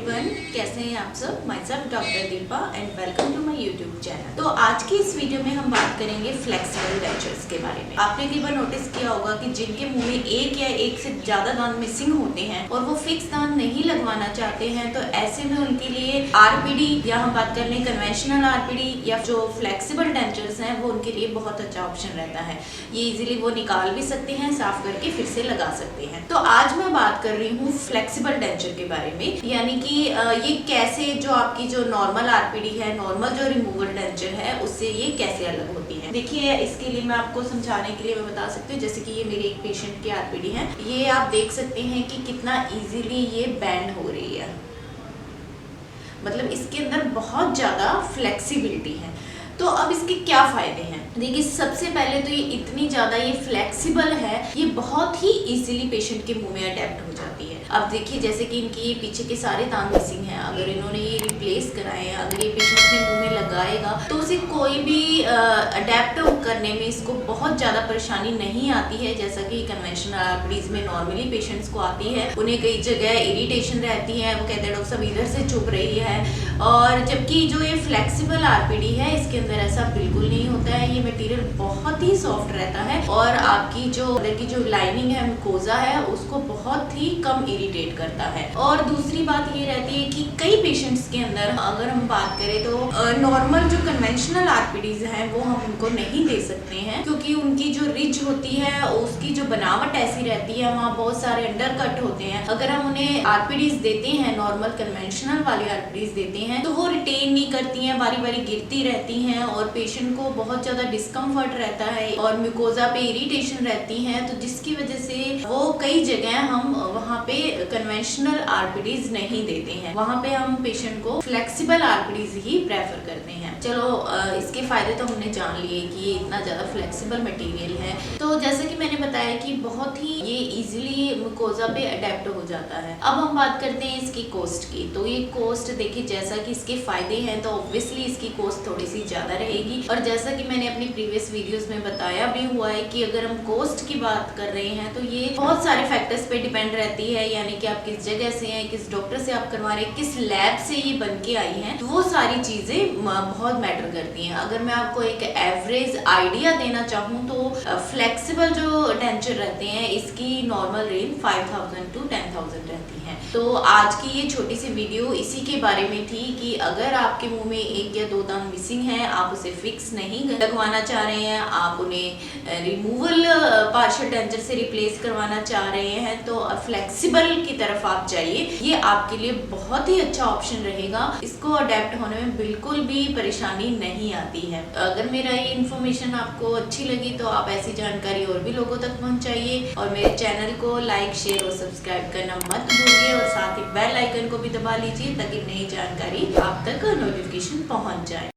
Everyone, कैसे हैं आप सब। Myself doctor Deepa and welcome to my YouTube channel. तो आज की इस वीडियो में हम बात करेंगे फ्लेक्सिबल डेंचर्स के बारे में। आपने कई बार नोटिस किया होगा कि जिनके मुंह में एक या एक से ज्यादा दांत मिसिंग होते हैं और वो फिक्स दांत नहीं लगवाना चाहते हैं, तो ऐसे में उनके लिए आरपीडी या हम बात कर लें कन्वेंशनल आरपीडी या जो फ्लेक्सिबल डेंचर्स हैं वो उनके लिए बहुत अच्छा ऑप्शन रहता है। ये इजीली वो निकाल भी सकते हैं, साफ करके फिर से लगा सकते हैं। तो आज मैं बात कर रही हूँ फ्लेक्सिबल डेंचर के बारे में, यानी कि ये कैसे जो आपकी जो नॉर्मल आरपीडी है, नॉर्मल जो रिमूवल डेंचर है, उससे ये कैसे अलग होती है। देखिए, इसके लिए मैं आपको समझाने के लिए मैं बता सकती हूँ, जैसे कि ये मेरे एक पेशेंट की आरपीडी है। ये आप देख सकते हैं कि कितना इजीली ये बैंड हो रही है, मतलब इसके अंदर बहुत ज्यादा फ्लेक्सिबिलिटी है। तो अब इसके क्या फायदे हैं। देखिए, सबसे पहले तो ये इतनी ज्यादा ये फ्लेक्सिबल है, ये बहुत ही इजीली पेशेंट के मुंह में अडेप्ट हो जाती है। अब देखिए, जैसे कि इनकी पीछे के सारे दांत मिसिंग हैं, अगर इन्होंने ये रिप्लेस कराए हैं, अगर ये पेशेंट अपने मुंह में लगाएगा तो उसे कोई भी अडेप्ट करने में इसको बहुत ज्यादा परेशानी नहीं आती है, जैसा कि कन्वेंशनल आरपीडीज में नॉर्मली पेशेंट्स को आती है। उन्हें कई जगह इरिटेशन रहती है, वो कहते हैं डॉक्टर साहब इधर से चुभ रही है। और जबकि जो ये फ्लेक्सिबल आरपीडी है, इसके अंदर ऐसा बिल्कुल नहीं होता है। ये मटेरियल बहुत ही सॉफ्ट रहता है और आपकी जो अंदर की जो लाइनिंग है, म्यूकोजा है, उसको बहुत ही कम इरिटेट करता है। और दूसरी बात ये रहती है कि कई पेशेंट्स के अंदर अगर हम बात करें तो नॉर्मल जो कन्वेंशनल आरपीडीज हैं वो हम उनको नहीं दे सकते हैं, क्योंकि उनकी जो रिज होती है, उसकी जो बनावट ऐसी रहती है, वहाँ बहुत सारे अंडर कट होते हैं। अगर हम उन्हें आरपीडीज देते हैं, नॉर्मल कन्वेंशनल वाली आरपीडीज देते हैं, तो वो रिटेन नहीं करती हैं, बारी बारी गिरती रहती हैं और पेशेंट को बहुत ज्यादा डिस्कम्फर्ट रहता है और म्यूकोजा पे इरिटेशन रहती है। तो जिसकी वजह से वो कई जगह हम वहाँ पे कन्वेंशनल आरपीडीज नहीं देते हैं, वहाँ पे हम पेशेंट को फ्लेक्सिबल आरपीडीज ही प्रेफर करते हैं। चलो, इसके फायदे तो हमने जान लिए कि ये इतना ज्यादा फ्लेक्सिबल मटेरियल है। तो जैसे कि मैंने बताया कि बहुत ही ये इजीली म्यूकोजा पे अडेप्ट हो जाता है। अब हम बात करते हैं इसकी कॉस्ट की। तो ये कॉस्ट देखिए, जैसा कि इसके फायदे हैं तो ऑब्वियसली इसकी कॉस्ट थोड़ी सी ज्यादा रहेगी। और जैसा कि मैंने अपनी प्रीवियस वीडियोस में बताया भी हुआ है कि अगर हम कॉस्ट की बात कर रहे हैं तो ये बहुत सारे फैक्टर्स पे डिपेंड रहती है, यानी कि आप किस जगह से हैं, किस डॉक्टर से आप करवा रहे हैं, किस लैब से ये बन के आई हैं, तो वो सारी चीजें बहुत मैटर करती हैं। अगर मैं आपको एक एवरेज आइडिया देना चाहूँ तो फ्लेक्सिबल जो डेंचर रहते हैं, इसकी नॉर्मल रेंज 5000 to 10,000 रहती है। तो आज की ये छोटी सी वीडियो इसी के बारे में थी कि अगर आपके मुंह में एक या दो दांत मिसिंग है, आप उसे फिक्स नहीं लगवाना चाह रहे हैं, आप उन्हें रिमूवल पार्शियल डेंचर से रिप्लेस करवाना चाह रहे हैं, तो फ्लेक्सिबल की तरफ आप जाइए। ये आपके लिए बहुत ही अच्छा ऑप्शन रहेगा। इसको अडेप्ट होने में बिल्कुल भी परेशानी नहीं आती है। अगर मेरा ये इन्फॉर्मेशन आपको अच्छी लगी तो आप ऐसी जानकारी और भी लोगों तक पहुंचाइए और मेरे चैनल को लाइक, शेयर और सब्सक्राइब करना मत भूलिए और साथ ही बेल आइकन को भी दबा लीजिए ताकि नई जानकारी आप तक नोटिफिकेशन पहुंच जाए।